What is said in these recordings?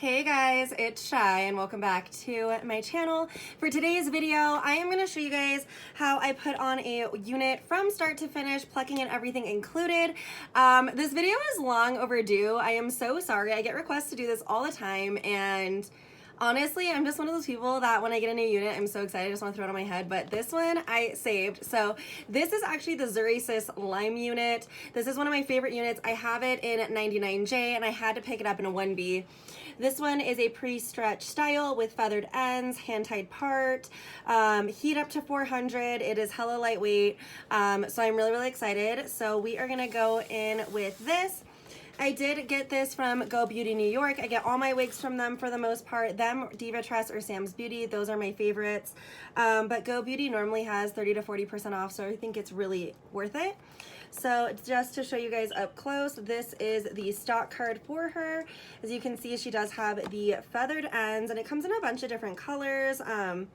Hey guys, it's Shy and welcome back to my channel. For today's video, I am going to show you guys how I put on a unit from start to finish, plucking and everything included. This video is long overdue. I am so sorry. I get requests to do this all the time, and honestly, I'm just one of those people that when I get a new unit, I'm so excited, I just want to throw it on my head, but this one I saved. So this is actually the Zury Lime unit. This is one of my favorite units. I have it in 99J and I had to pick it up in a 1B. This one is a pre-stretch style with feathered ends, hand-tied part, heat up to 400. It is hella lightweight, so I'm really excited. So we are gonna go in with this. I did get this from Go Beauty New York. I get all my wigs from them for the most part. Them, Diva Tress, or Sam's Beauty, those are my favorites. But Go Beauty normally has 30 to 40% off, so I think it's really worth it. So just to show you guys up close, this is the stock card for her. As you can see, she does have the feathered ends, and it comes in a bunch of different colors. I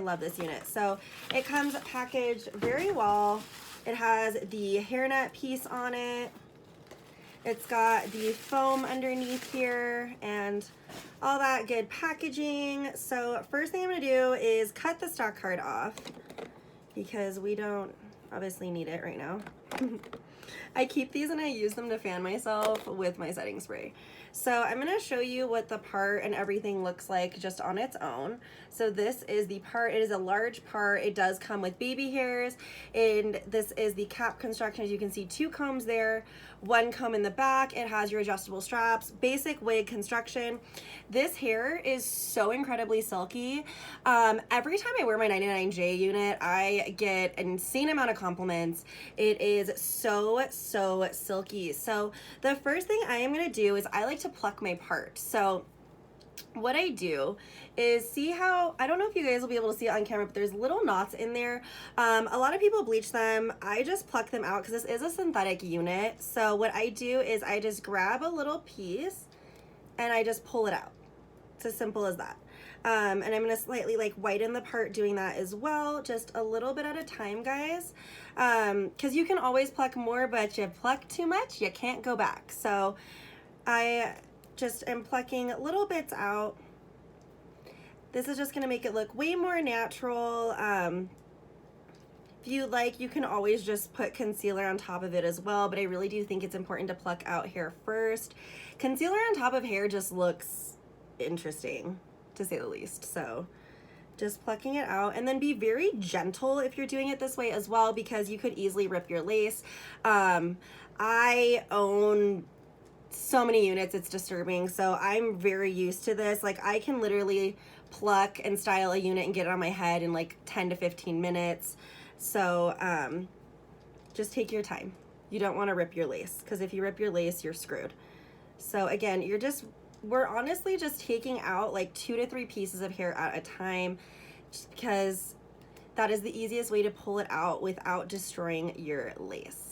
love this unit. So it comes packaged very well. It has the hairnet piece on it. It's got the foam underneath here and all that good packaging. So first thing I'm gonna do is cut the stock card off because we don't obviously need it right now. I keep these and I use them to fan myself with my setting spray. So I'm going to show you what the part and everything looks like just on its own. So this is the part. It is a large part. It does come with baby hairs, and this is the cap construction. As you can see, 2 combs there, 1 comb in the back. It has your adjustable straps, basic wig construction. This hair is so incredibly silky. Every time I wear my 99J unit, I get an insane amount of compliments. It is so silky. So the first thing I am going to do is I like to pluck my part. So what I do is, see how, I don't know if you guys will be able to see it on camera, but there's little knots in there. A lot of people bleach them. I just pluck them out because this is a synthetic unit. So what I do is I just grab a little piece and I just pull it out. It's as simple as that. And I'm going to slightly like whiten the part doing that as well, just a little bit at a time, guys, because you can always pluck more, but you pluck too much, you can't go back. So I just am plucking little bits out. This is just going to make it look way more natural. If you like, you can always just put concealer on top of it as well, but I really do think it's important to pluck out hair first. Concealer on top of hair just looks interesting, to say the least. So just plucking it out, and then be very gentle if you're doing it this way as well, because you could easily rip your lace. I own so many units, it's disturbing. So I'm very used to this. Like, I can literally pluck and style a unit and get it on my head in like 10 to 15 minutes. So just take your time. You don't want to rip your lace, because if you rip your lace, you're screwed. So again, we're honestly just taking out like 2 to 3 pieces of hair at a time, just because that is the easiest way to pull it out without destroying your lace.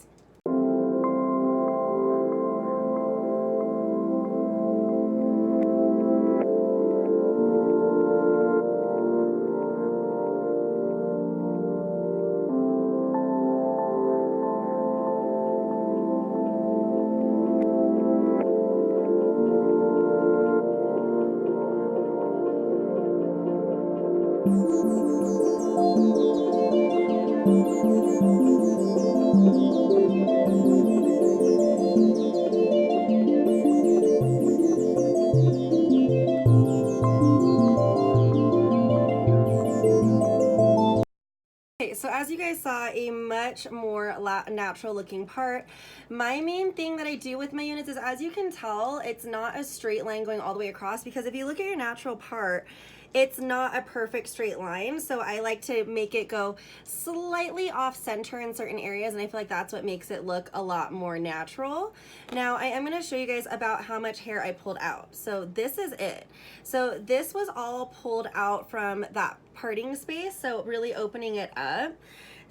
So as you guys saw, a much more natural looking part. My main thing that I do with my units is, as you can tell, it's not a straight line going all the way across, because if you look at your natural part, it's not a perfect straight line. So I like to make it go slightly off center in certain areas, and I feel like that's what makes it look a lot more natural. Now I am going to show you guys about how much hair I pulled out. So this is it. So this was all pulled out from that parting space, so really opening it up.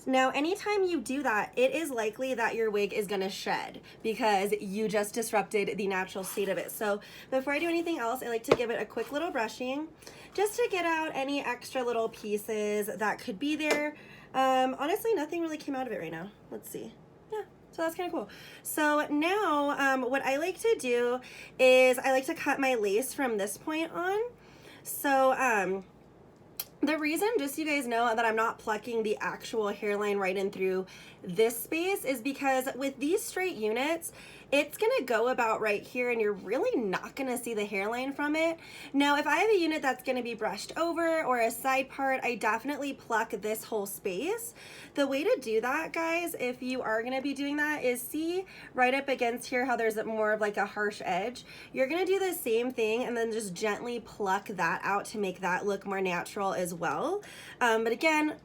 Now, anytime you do that, it is likely that your wig is gonna shed because you just disrupted the natural state of it. So before I do anything else, I like to give it a quick little brushing just to get out any extra little pieces that could be there. Honestly, nothing really came out of it right now. Let's see. Yeah, So that's kind of cool. So now what I like to do is I like to cut my lace from this point on. So the reason, just so you guys know, that I'm not plucking the actual hairline right in through this space is because with these straight units, it's gonna go about right here and you're really not gonna see the hairline from it. Now, if I have a unit that's gonna be brushed over or a side part, I definitely pluck this whole space. The way to do that, guys, if you are gonna be doing that, is see right up against here how there's more of like a harsh edge. You're gonna do the same thing and then just gently pluck that out to make that look more natural as well. But again,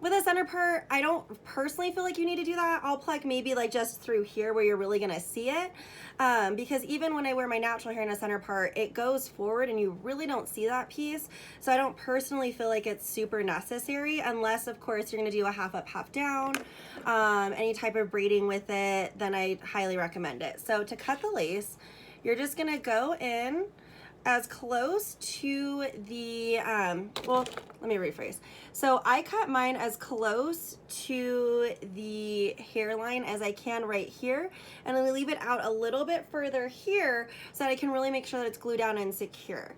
with a center part, I don't personally feel like you need to do that. I'll pluck maybe like just through here where you're really gonna see it. Because even when I wear my natural hair in a center part, it goes forward and you really don't see that piece. So I don't personally feel like it's super necessary unless of course you're gonna do a half up, half down, any type of braiding with it, then I highly recommend it. So to cut the lace, you're just gonna go in as close to the, well, let me rephrase. So I cut mine as close to the hairline as I can right here, and then leave it out a little bit further here so that I can really make sure that it's glued down and secure.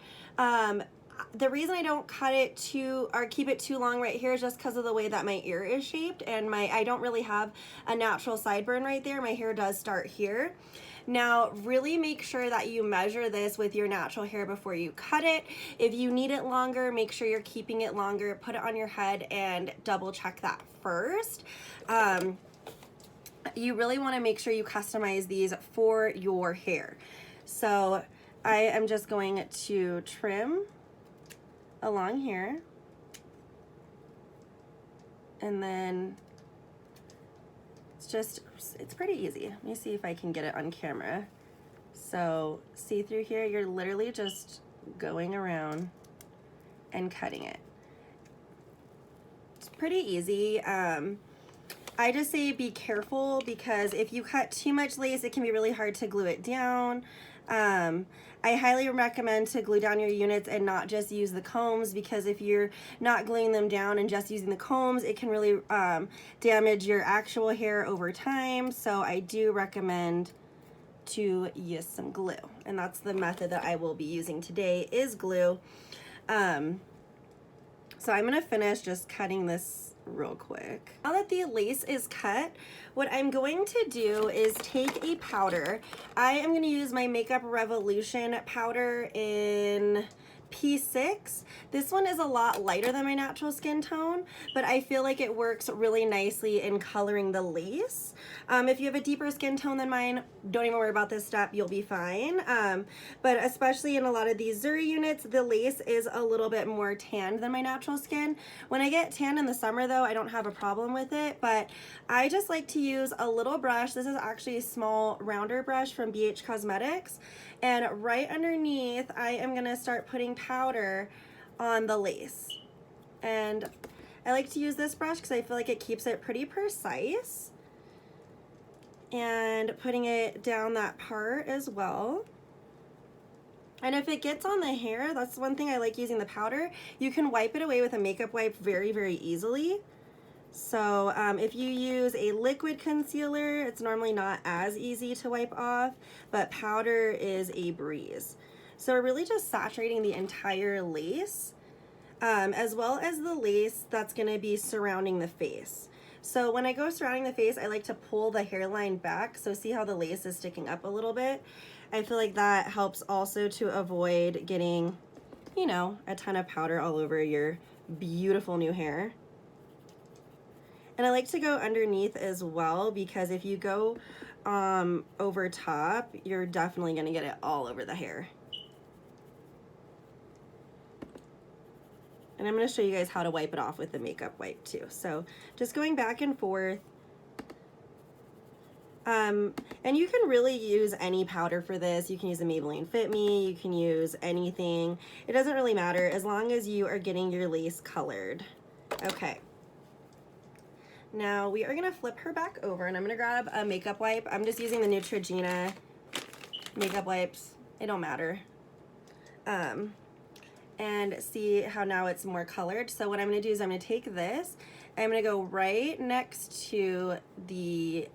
The reason I don't cut it or keep it too long right here is just because of the way that my ear is shaped, and I don't really have a natural sideburn right there. My hair does start here. Now, really make sure that you measure this with your natural hair before you cut it. If you need it longer, make sure you're keeping it longer. Put it on your head and double check that first. You really want to make sure you customize these for your hair. So I am just going to trim along here. And then it's pretty easy. Let me see if I can get it on camera. So see through here, you're literally just going around and cutting it. It's pretty easy. I just say be careful because if you cut too much lace, it can be really hard to glue it down. I highly recommend to glue down your units and not just use the combs, because if you're not gluing them down and just using the combs, it can really damage your actual hair over time. So I do recommend to use some glue, and that's the method that I will be using today is glue. So I'm gonna finish just cutting this real quick. Now that the lace is cut, what I'm going to do is take a powder. I am going to use my Makeup Revolution powder in P6. This one is a lot lighter than my natural skin tone, but I feel like it works really nicely in coloring the lace. If you have a deeper skin tone than mine, don't even worry about this step, you'll be fine. But especially in a lot of these Zury units, the lace is a little bit more tanned than my natural skin. When I get tan in the summer though, I don't have a problem with it, but I just like to use a little brush. This is actually a small rounder brush from BH Cosmetics. And right underneath, I am gonna start putting powder on the lace. And I like to use this brush because I feel like it keeps it pretty precise. And putting it down that part as well. And if it gets on the hair, that's one thing I like using the powder. You can wipe it away with a makeup wipe very, very easily. So if you use a liquid concealer, it's normally not as easy to wipe off, but powder is a breeze. So we're really just saturating the entire lace, as well as the lace that's gonna be surrounding the face. So when I go surrounding the face, I like to pull the hairline back. So see how the lace is sticking up a little bit? I feel like that helps also to avoid getting, you know, a ton of powder all over your beautiful new hair. And I like to go underneath as well, because if you go over top, you're definitely gonna get it all over the hair. And I'm gonna show you guys how to wipe it off with the makeup wipe too. So just going back and forth. And you can really use any powder for this. You can use a Maybelline Fit Me, you can use anything. It doesn't really matter as long as you are getting your lace colored. Okay. Now we are gonna flip her back over and I'm gonna grab a makeup wipe. I'm just using the Neutrogena makeup wipes. It don't matter. And see how now it's more colored. So what I'm gonna do is I'm gonna take this, I'm gonna go right next to the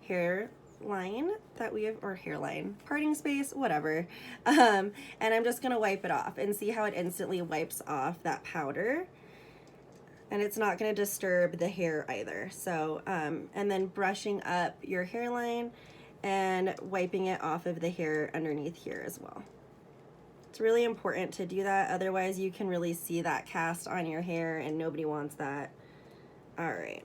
hairline that we have, or hairline, parting space, whatever. And I'm just gonna wipe it off and see how it instantly wipes off that powder. And it's not gonna disturb the hair either. So, and then brushing up your hairline and wiping it off of the hair underneath here as well. It's really important to do that, otherwise you can really see that cast on your hair and nobody wants that. All right.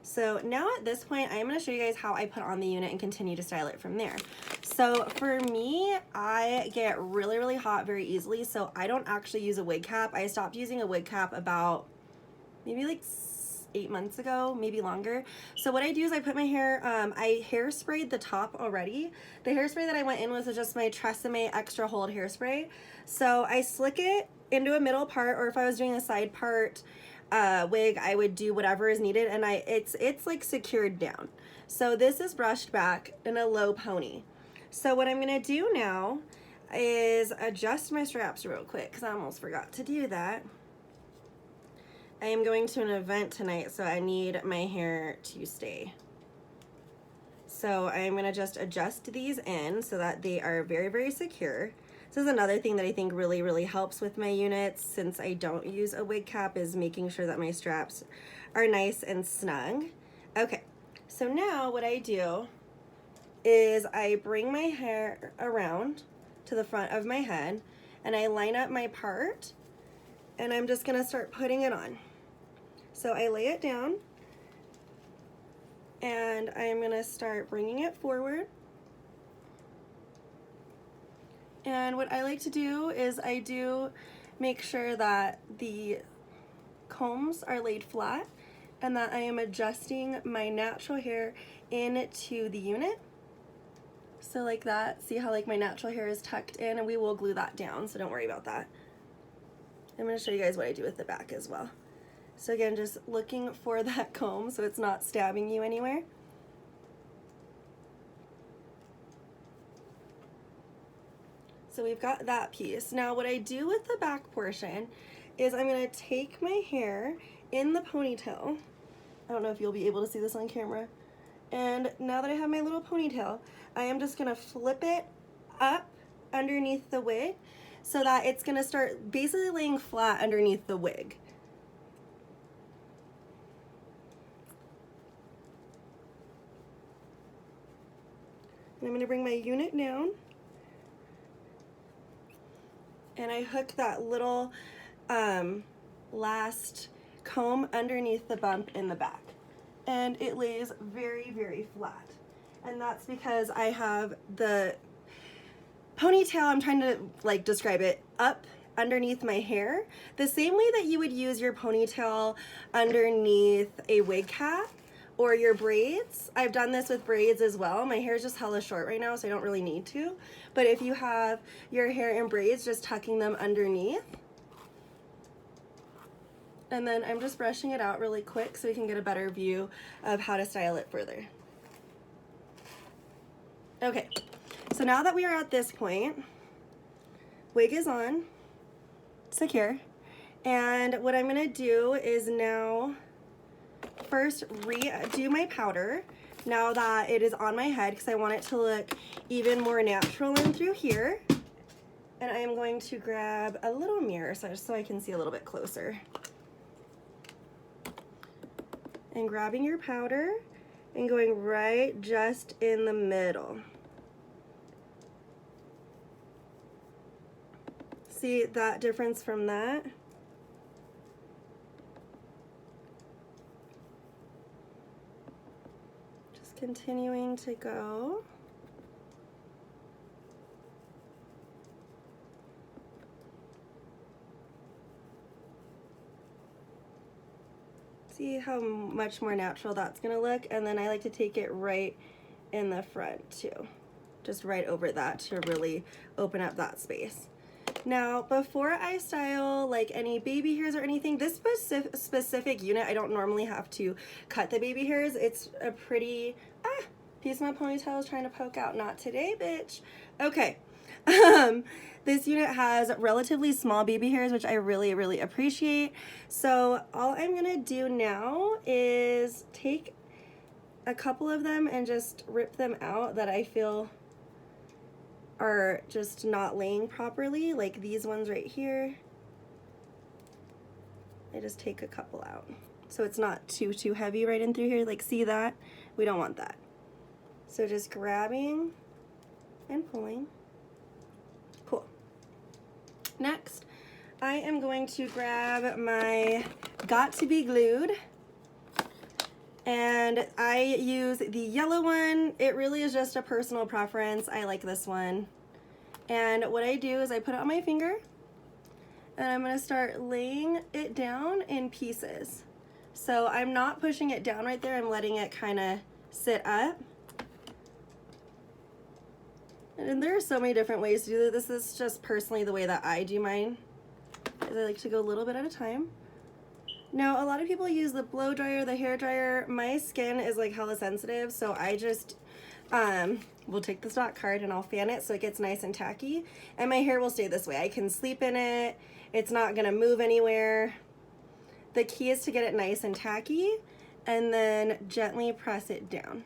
So now at this point, I'm gonna show you guys how I put on the unit and continue to style it from there. So for me, I get really, really hot very easily, so I don't actually use a wig cap. I stopped using a wig cap about maybe like 8 months ago, maybe longer. So what I do is I put my hair, I hairsprayed the top already. The hairspray that I went in with was just my Tresemme Extra Hold hairspray. So I slick it into a middle part, or if I was doing a side part wig, I would do whatever is needed, and it's like secured down. So this is brushed back in a low pony. So what I'm gonna do now is adjust my straps real quick, because I almost forgot to do that. I am going to an event tonight, so I need my hair to stay. So I'm gonna just adjust these in so that they are very, very secure. This is another thing that I think really, really helps with my units, since I don't use a wig cap, is making sure that my straps are nice and snug. Okay, so now what I do is I bring my hair around to the front of my head and I line up my part, and I'm just gonna start putting it on. So I lay it down and I'm gonna start bringing it forward. And what I like to do is I do make sure that the combs are laid flat and that I am adjusting my natural hair into the unit. So like that, see how like my natural hair is tucked in, and we will glue that down, so don't worry about that. I'm gonna show you guys what I do with the back as well. So again, just looking for that comb so it's not stabbing you anywhere. So we've got that piece. Now what I do with the back portion is I'm gonna take my hair in the ponytail. I don't know if you'll be able to see this on camera. And now that I have my little ponytail, I am just gonna flip it up underneath the wig so that it's gonna start basically laying flat underneath the wig. And I'm gonna bring my unit down, and I hook that little last comb underneath the bump in the back, and it lays very, very flat. And that's because I have the ponytail, I'm trying to like describe it, up underneath my hair, the same way that you would use your ponytail underneath a wig cap or your braids. I've done this with braids as well. My hair is just hella short right now, so I don't really need to. But if you have your hair in braids, just tucking them underneath. And then I'm just brushing it out really quick so we can get a better view of how to style it further. Okay, so now that we are at this point, wig is on, secure, and what I'm gonna do is now first redo my powder now that it is on my head, because I want it to look even more natural in through here. And I am going to grab a little mirror so I can see a little bit closer. And grabbing your powder and going right just in the middle. See that difference from that? Just continuing to go. See how much more natural that's gonna look? And then I like to take it right in the front too. Just right over that to really open up that space. Now, before I style like any baby hairs or anything, this specific unit, I don't normally have to cut the baby hairs. It's a pretty, piece of my ponytail is trying to poke out. Not today, bitch. Okay. This unit has relatively small baby hairs, which I really, really appreciate. So all I'm gonna do now is take a couple of them and just rip them out that I feel are just not laying properly, like these ones right here. I just take a couple out so it's not too heavy right in through here. Like, see that? We don't want that. So just grabbing and pulling. Cool. Next, I am going to grab my Got to Be Glued, and I use the yellow one. It really is just a personal preference. I like this one. And what I do is I put it on my finger, and I'm gonna start laying it down in pieces. So I'm not pushing it down right there, I'm letting it kind of sit up. And there are so many different ways to do this. This is just personally the way that I do mine, is I like to go a little bit at a time. Now, a lot of people use the blow dryer, the hair dryer. My skin is like hella sensitive, so I just will take the stock card and I'll fan it so it gets nice and tacky, and my hair will stay this way. I can sleep in it. It's not gonna move anywhere. The key is to get it nice and tacky and then gently press it down.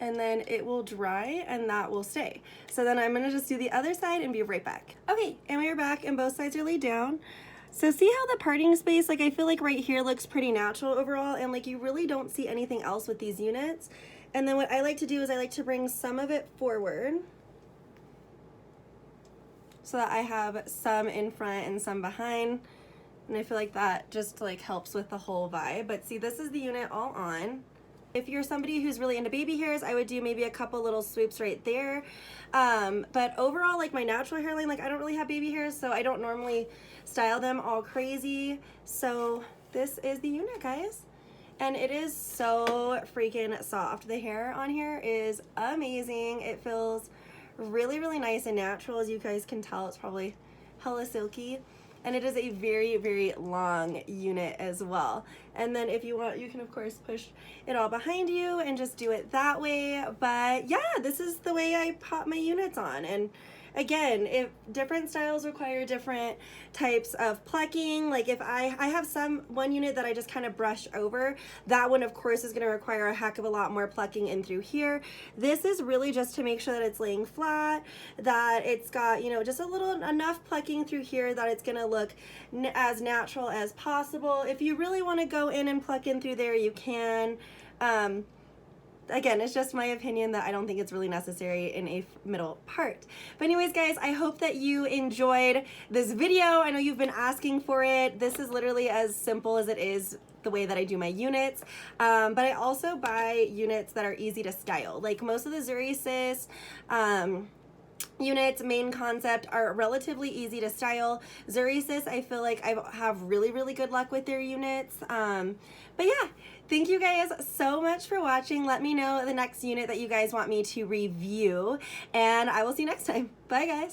And then it will dry and that will stay. So then I'm gonna just do the other side and be right back. Okay, and we are back and both sides are laid down. So see how the parting space, like I feel like right here looks pretty natural overall, and like you really don't see anything else with these units. And then what I like to do is I like to bring some of it forward so that I have some in front and some behind. And I feel like that just like helps with the whole vibe. But see, this is the unit all on. If you're somebody who's really into baby hairs, I would do maybe a couple little swoops right there. But overall, like my natural hairline, like I don't really have baby hairs, so I don't normally style them all crazy. So this is the unit, guys. And it is so freaking soft. The hair on here is amazing. It feels really nice and natural. As you guys can tell, it's probably hella silky. And it is a very long unit as well. And then if you want, you can of course push it all behind you and just do it that way. But yeah, this is the way I pop my units on. And again, if different styles require different types of plucking, like if I have one unit that I just kind of brush over, that one of course is going to require a heck of a lot more plucking in through here. This is really just to make sure that it's laying flat, that it's got, you know, just a little enough plucking through here that it's going to look as natural as possible. If you really want to go in and pluck in through there, you can. Again, it's just my opinion that I don't think it's really necessary in a middle part. But anyways, guys, I hope that you enjoyed this video. I know you've been asking for it. This is literally as simple as it is the way that I do my units. But I also buy units that are easy to style. Like most of the Zury Sis units, main concept, are relatively easy to style. Zury Sis, I feel like I have really good luck with their units. But yeah, thank you guys so much for watching. Let me know the next unit that you guys want me to review, and I will see you next time. Bye, guys.